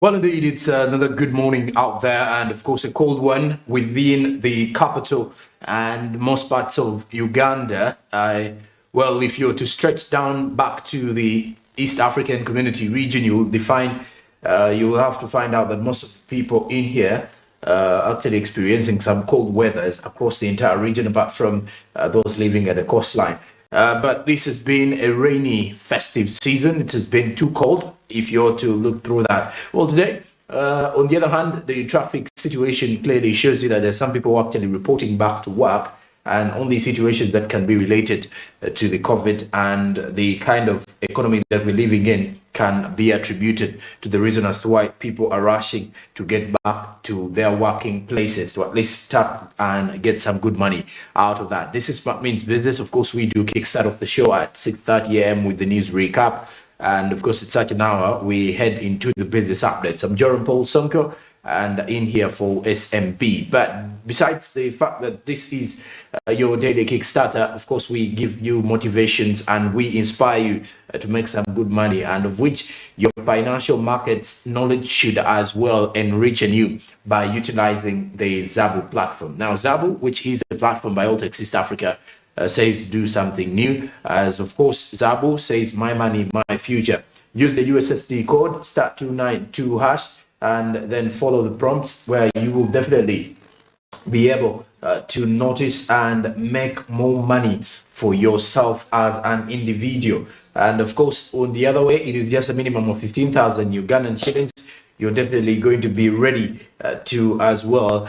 Well, indeed, it's another good morning out there, and of course, a cold one within the capital and most parts of Uganda. Well, if you're to stretch down back to the East African Community region, you will have to find out that most of the people in here actually experiencing some cold weathers across the entire region, apart from those living at the coastline. But this has been a rainy, festive season. It has been too cold if you're to look through that. Well, today, on the other hand, the traffic situation clearly shows you that there's some people actually reporting back to work, and only situations that can be related to the COVID and the kind of economy that we're living in can be attributed to the reason as to why people are rushing to get back to their working places to at least start and get some good money out of that. This is what means business. Of course, we do kickstart off the show at 6:30 a.m. with the news recap. And of course, it's such an hour, we head into the business updates. I'm Jerome Paul Sonko, and in here for SMP. But besides the fact that this is your daily Kickstarter, of course, we give you motivations and we inspire you to make some good money, and of which your financial markets knowledge should as well enrich you by utilizing the Zabu platform. Now, Zabu, which is a platform by Alltech East Africa, says do something new, as of course Zabu says my money, my future. Use the USSD code *292# and then follow the prompts, where you will definitely be able to notice and make more money for yourself as an individual. And of course, on the other way, it is just a minimum of 15,000 Ugandan shillings. You're definitely going to be ready to as well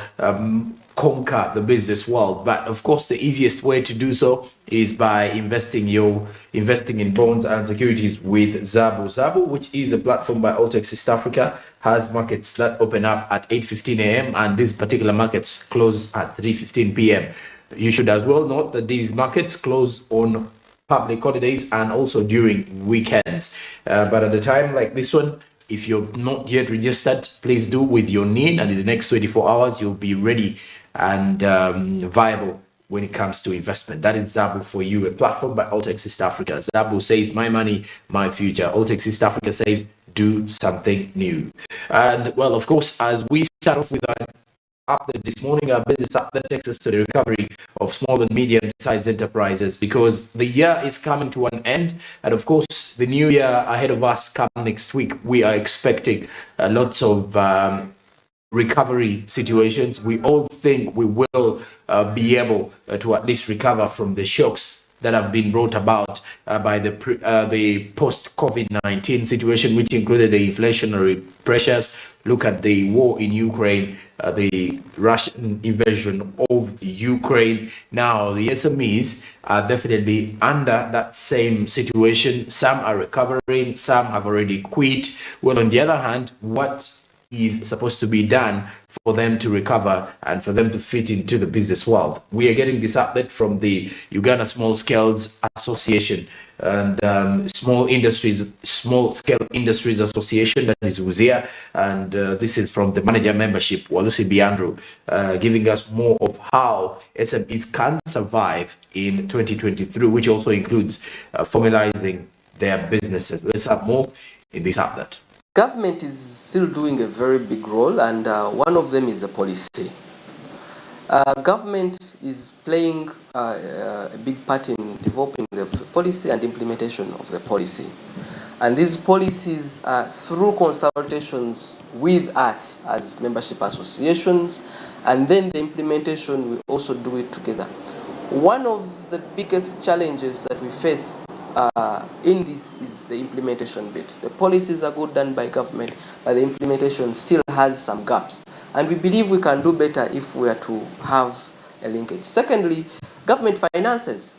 conquer the business world. But of course, the easiest way to do so is by investing in bonds and securities with Zabu. Zabu, which is a platform by Alltech East Africa, has markets that open up at 8:15 a.m. and these particular markets close at 3:15 p.m. You should as well note that these markets close on public holidays and also during weekends. But at a time like this one, if you've not yet registered, please do with your need, and in the next 24 hours, you'll be ready and viable when it comes to investment. That is Zabu for you, a platform by Alltech East Africa. Zabu says my money, my future. Alltech East Africa says do something new. And well, of course, as we start off with our update this morning, our business update takes us to the recovery of small and medium-sized enterprises, because the year is coming to an end, and of course, the new year ahead of us come next week. We are expecting lots of recovery situations. We all think we will be able to at least recover from the shocks that have been brought about by the post-COVID-19 situation, which included the inflationary pressures. Look at the war in Ukraine, the Russian invasion of Ukraine. Now, the SMEs are definitely under that same situation. Some are recovering, some have already quit. Well, on the other hand, what is supposed to be done for them to recover and for them to fit into the business world? We are getting this update from the Uganda Small Scales Association and Small Scale Industries Association, that is UZIA, and this is from the manager membership, Walusi Biandru, giving us more of how SMEs can survive in 2023, which also includes formalizing their businesses. Let's have more in this update. Government is still doing a very big role, and one of them is the policy. Government is playing a big part in developing the policy and implementation of the policy. And these policies are through consultations with us as membership associations, and then the implementation, we also do it together. One of the biggest challenges that we face in this is the implementation bit. The policies are good done by government, but the implementation still has some gaps. And we believe we can do better if we are to have a linkage. Secondly, government finances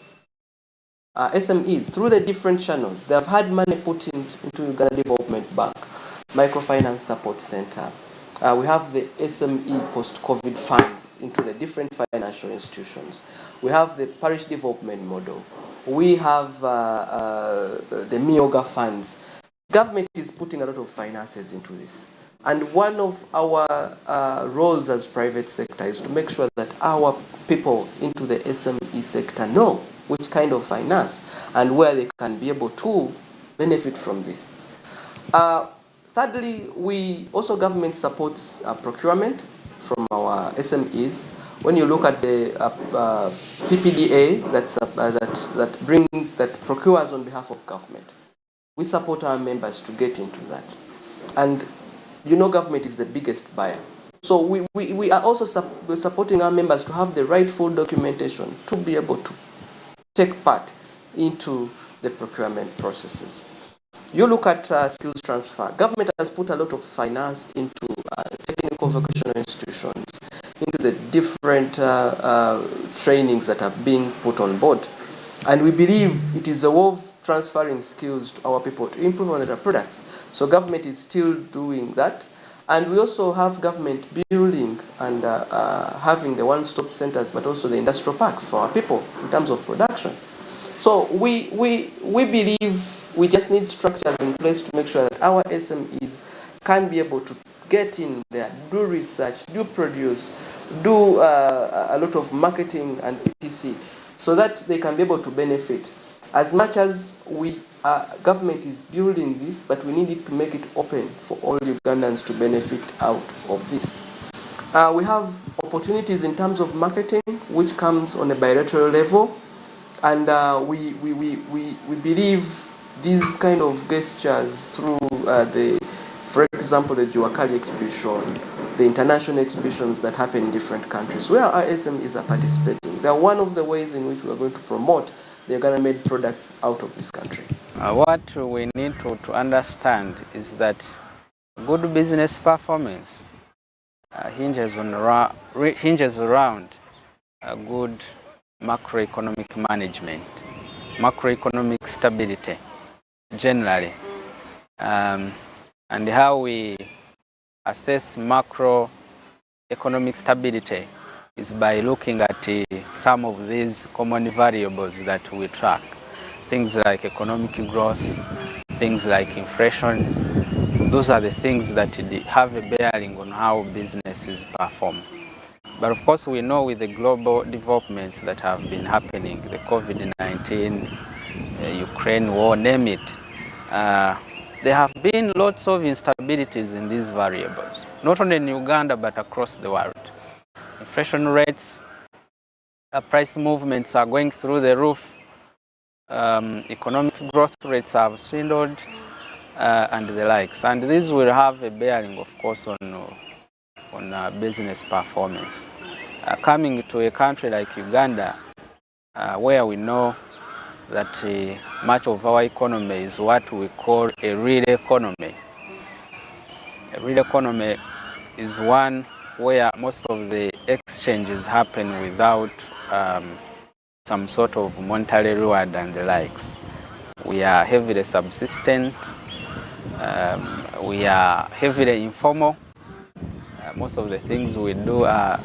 SMEs through the different channels. They have had money put into Uganda Development Bank, Microfinance Support Center. We have the SME post-COVID funds into the different financial institutions. We have the parish development model. We have the Mioga funds. Government is putting a lot of finances into this. And one of our roles as private sector is to make sure that our people into the SME sector know which kind of finance and where they can be able to benefit from this. Thirdly, government supports procurement from our SMEs. When you look at the PPDA that procures on behalf of government, we support our members to get into that. And you know, government is the biggest buyer. So we are also supporting our members to have the rightful documentation to be able to take part into the procurement processes. You look at skills transfer. Government has put a lot of finance into technical vocational institutions, into the different trainings that are being put on board. And we believe it is a way of transferring skills to our people to improve on their products. So government is still doing that. And we also have government building and having the one-stop centers, but also the industrial parks for our people in terms of production. So we believe we just need structures in place to make sure that our SMEs can be able to get in there, do research, do produce, do a lot of marketing and etc., so that they can be able to benefit. As much as government is building this, but we need it to make it open for all Ugandans to benefit out of this. We have opportunities in terms of marketing, which comes on a bilateral level. And we believe these kind of gestures through for example, the Juakali exhibition, the international exhibitions that happen in different countries, where our SMEs are participating. They are one of the ways in which we are going to promote the Uganda-made products out of this country. What we need to understand is that good business performance hinges around a good macroeconomic management, macroeconomic stability generally, and how we assess macroeconomic stability is by looking at some of these common variables that we track. Things like economic growth, things like inflation. Those are the things that have a bearing on how businesses perform. But of course, we know with the global developments that have been happening, the COVID-19, Ukraine war, name it, there have been lots of instabilities in these variables, not only in Uganda, but across the world. Inflation rates, price movements are going through the roof, economic growth rates have swindled, and the likes. And these will have a bearing, of course, on business performance. Coming to a country like Uganda, where we know that much of our economy is what we call a real economy. A real economy is one where most of the exchanges happen without some sort of monetary reward and the likes. We are heavily subsistent, we are heavily informal. Most of the things we do are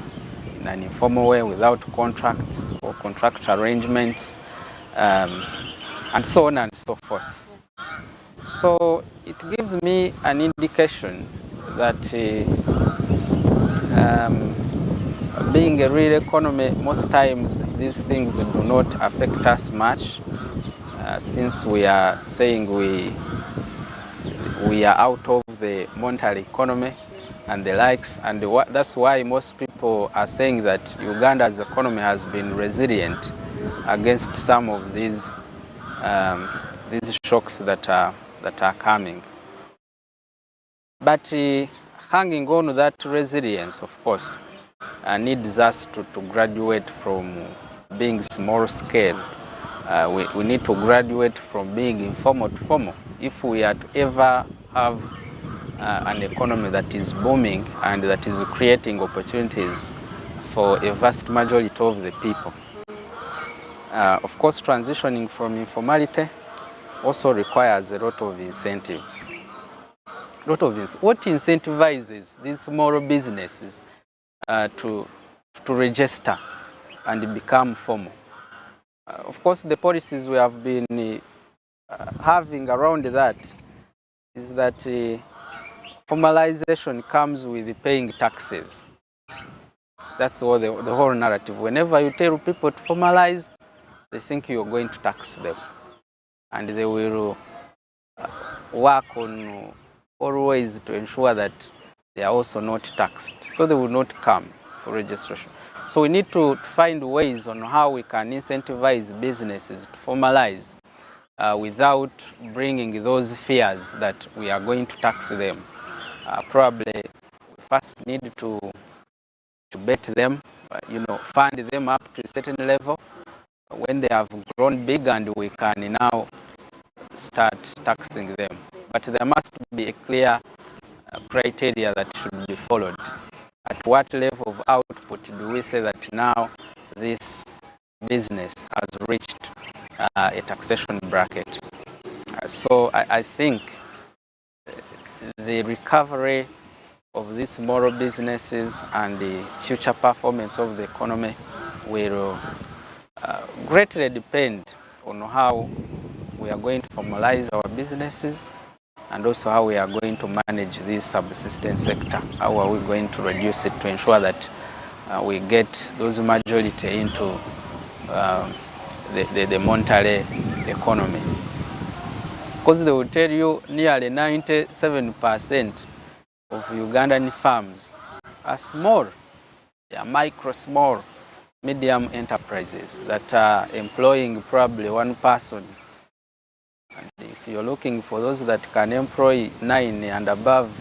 in an informal way without contracts or contract arrangements, and so on and so forth. So it gives me an indication that being a real economy, most times these things do not affect us much, since we are saying we are out of the monetary economy and the likes, and that's why most people are saying that Uganda's economy has been resilient against some of these shocks that are coming. But hanging on to that resilience, of course, needs us to graduate from being small scale. We need to graduate from being informal to formal if we are to ever have an economy that is booming and that is creating opportunities for a vast majority of the people. Of course, transitioning from informality also requires a lot of incentives. What incentivizes these small businesses to register and become formal? Of course, the policies we have been having around that is that formalization comes with paying taxes. That's all the whole narrative. Whenever you tell people to formalize, they think you're going to tax them. And they will work on always to ensure that they are also not taxed, so they will not come for registration. So we need to find ways on how we can incentivize businesses to formalize without bringing those fears that we are going to tax them. Probably we first need to bet them, fund them up to a certain level. When they have grown big, and we can now start taxing them. But there must be a clear criteria that should be followed. At what level of output do we say that now this business has reached a taxation bracket? So I think the recovery of these small businesses and the future performance of the economy will greatly depend on how we are going to formalize our businesses, and also how we are going to manage this subsistence sector. How are we going to reduce it to ensure that we get those majority into the monetary economy? Because they will tell you nearly 97% of Ugandan farms are small, they are micro, small, medium enterprises that are employing probably one person. And if you're looking for those that can employ 9 and above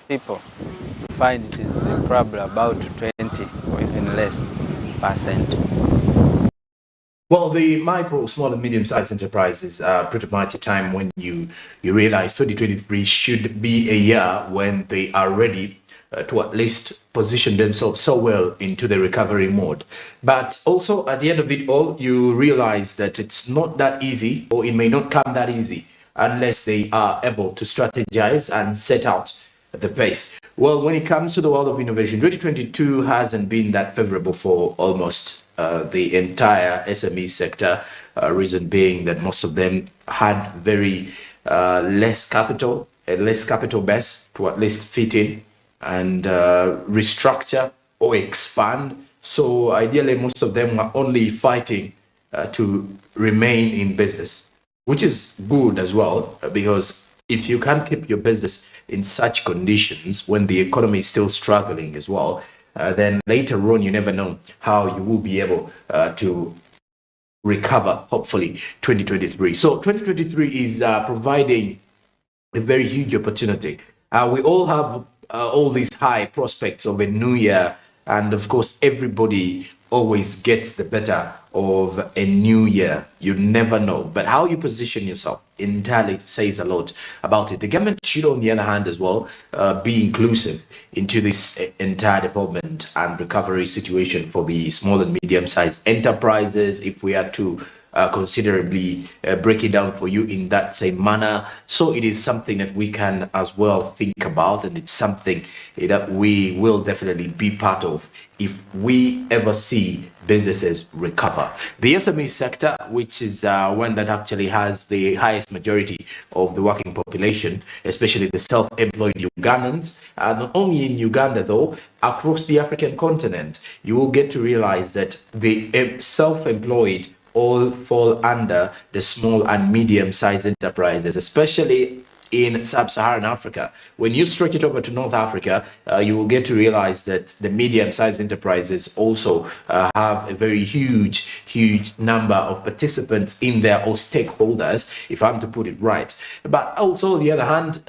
people, you find it is probably about 20 or even less percent. Well, the micro, small and medium-sized enterprises are pretty much a time when you realize 2023 should be a year when they are ready to at least position themselves so well into the recovery mode. But also at the end of it all, you realize that it's not that easy, or it may not come that easy, unless they are able to strategize and set out the pace. Well, when it comes to the world of innovation, 2022 hasn't been that favorable for almost the entire SME sector, reason being that most of them had very less capital, a less capital base to at least fit in and restructure or expand. So ideally, most of them are only fighting to remain in business, which is good as well, because if you can't keep your business in such conditions when the economy is still struggling as well, then later on, you never know how you will be able to recover, hopefully, 2023. So 2023 is providing a very huge opportunity. We all have all these high prospects of a new year, and of course, everybody always gets the better of a new year. You never know, but how you position yourself entirely says a lot about it. The government should, on the other hand, as well, be inclusive into this entire development and recovery situation for the small and medium-sized enterprises. If we are to considerably break it down for you in that same manner, so it is something that we can as well think about, and it's something that we will definitely be part of if we ever see businesses recover. The SME sector, which is one that actually has the highest majority of the working population, especially the self-employed Ugandans, not only in Uganda though, across the African continent, you will get to realize that the self-employed all fall under the small and medium-sized enterprises, especially in sub-Saharan Africa. When you stretch it over to North Africa, you will get to realize that the medium-sized enterprises also have a very huge number of participants in there, or stakeholders, if I'm to put it right. But also, on the other hand,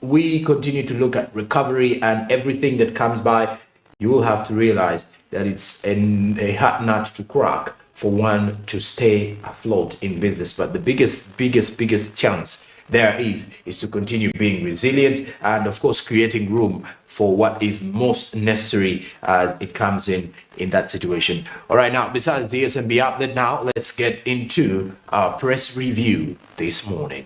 we continue to look at recovery and everything that comes by, you will have to realize that it's a hard nut to crack for one to stay afloat in business. But the biggest chance there is to continue being resilient, and of course creating room for what is most necessary as it comes in that situation. All right, now besides the SMB update, now let's get into our press review this morning.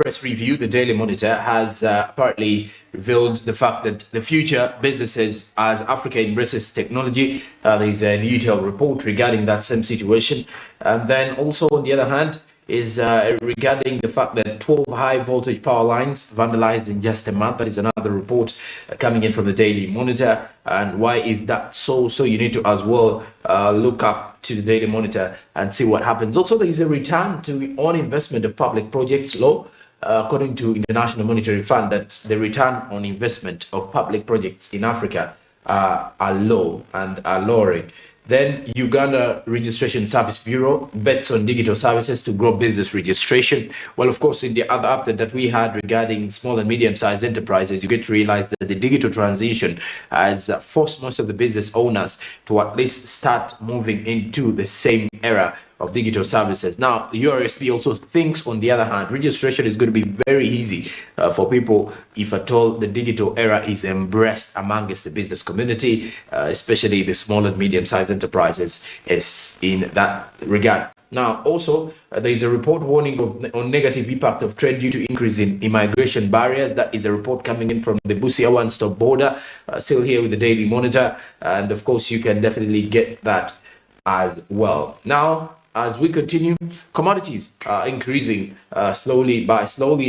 Press review, the Daily Monitor has partly revealed the fact that the future businesses as Africa embraces technology. There's a detailed report regarding that same situation. And then also, on the other hand, is regarding the fact that 12 high voltage power lines vandalized in just a month. That is another report coming in from the Daily Monitor. And why is that so? So you need to as well look up to the Daily Monitor and see what happens. Also, there is a return to on investment of public projects law. According to International Monetary Fund, that the return on investment of public projects in Africa are low and are lowering. Then Uganda Registration Service Bureau bets on digital services to grow business registration. Well, of course, in the other update that we had regarding small and medium-sized enterprises, you get to realize that the digital transition has forced most of the business owners to at least start moving into the same era of digital services. Now, the URSB also thinks, on the other hand, registration is going to be very easy for people if at all the digital era is embraced amongst the business community, especially the small and medium-sized enterprises is in that regard. Now, also, there is a report warning on negative impact of trade due to increase in immigration barriers. That is a report coming in from the Busia one-stop border, still here with the Daily Monitor. And of course, you can definitely get that as well. Now, as we continue, commodities are increasing slowly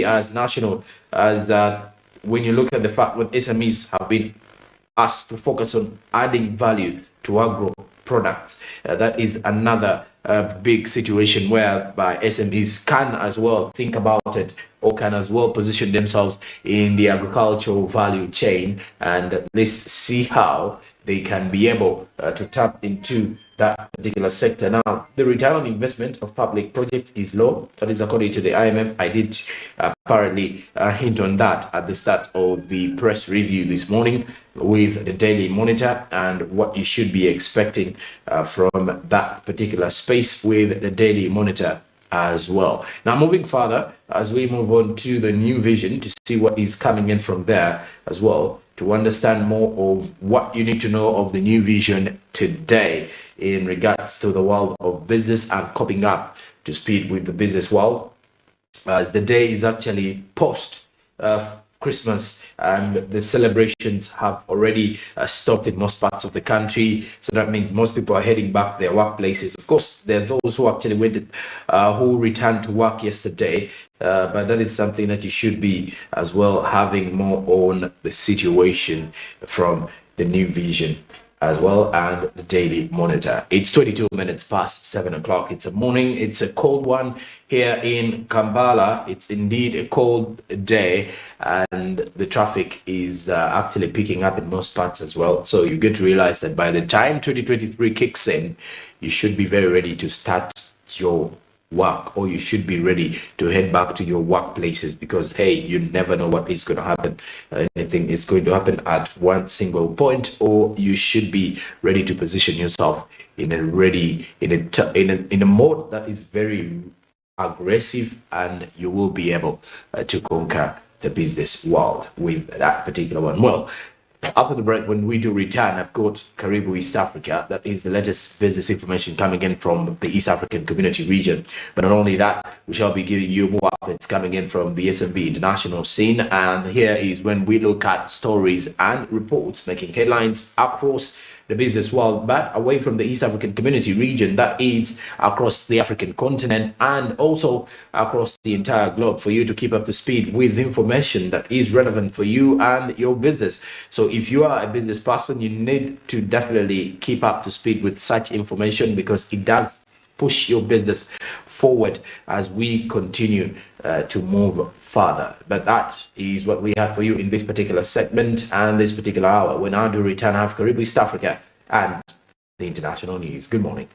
as national, as when you look at the fact that SMEs have been asked to focus on adding value to agro products. That is another big situation whereby SMEs can as well think about it, or can as well position themselves in the agricultural value chain, and at least see how they can be able to tap into that particular sector. Now, the return on investment of public projects is low. That is according to the IMF. I did apparently hint on that at the start of the press review this morning with the Daily Monitor, and what you should be expecting from that particular space with the Daily Monitor as well. Now, moving further, as we move on to the New Vision to see what is coming in from there as well, to understand more of what you need to know of the New Vision today in regards to the world of business and coping up to speed with the business world, as the day is actually post Christmas, and the celebrations have already stopped in most parts of the country. So that means most people are heading back to their workplaces. Of course, there are those who actually who returned to work yesterday, but that is something that you should be as well having more on the situation from the New Vision as well, and the Daily Monitor. It's 22 minutes past 7 o'clock. It's a morning. It's a cold one here in Kampala. It's indeed a cold day, and the traffic is actually picking up in most parts as well. So you get to realize that by the time 2023 kicks in, you should be very ready to start your work, or you should be ready to head back to your workplaces, because hey, you never know what is going to happen. Anything is going to happen at one single point, or you should be ready to position yourself in a mode that is very aggressive, and you will be able to conquer the business world with that particular one. Well, after the break, when we do return, I've got Karibu East Africa. That is the latest business information coming in from the East African Community region. But not only that, we shall be giving you more updates coming in from the SMB international scene. And here is when we look at stories and reports making headlines across the business world, but away from the East African Community region, that is across the African continent and also across the entire globe, for you to keep up to speed with information that is relevant for you and your business. So if you are a business person, you need to definitely keep up to speed with such information, because it does push your business forward as we continue to move further. But that is what we have for you in this particular segment and this particular hour. When I do return, I have Karibu East Africa and the international news. Good morning.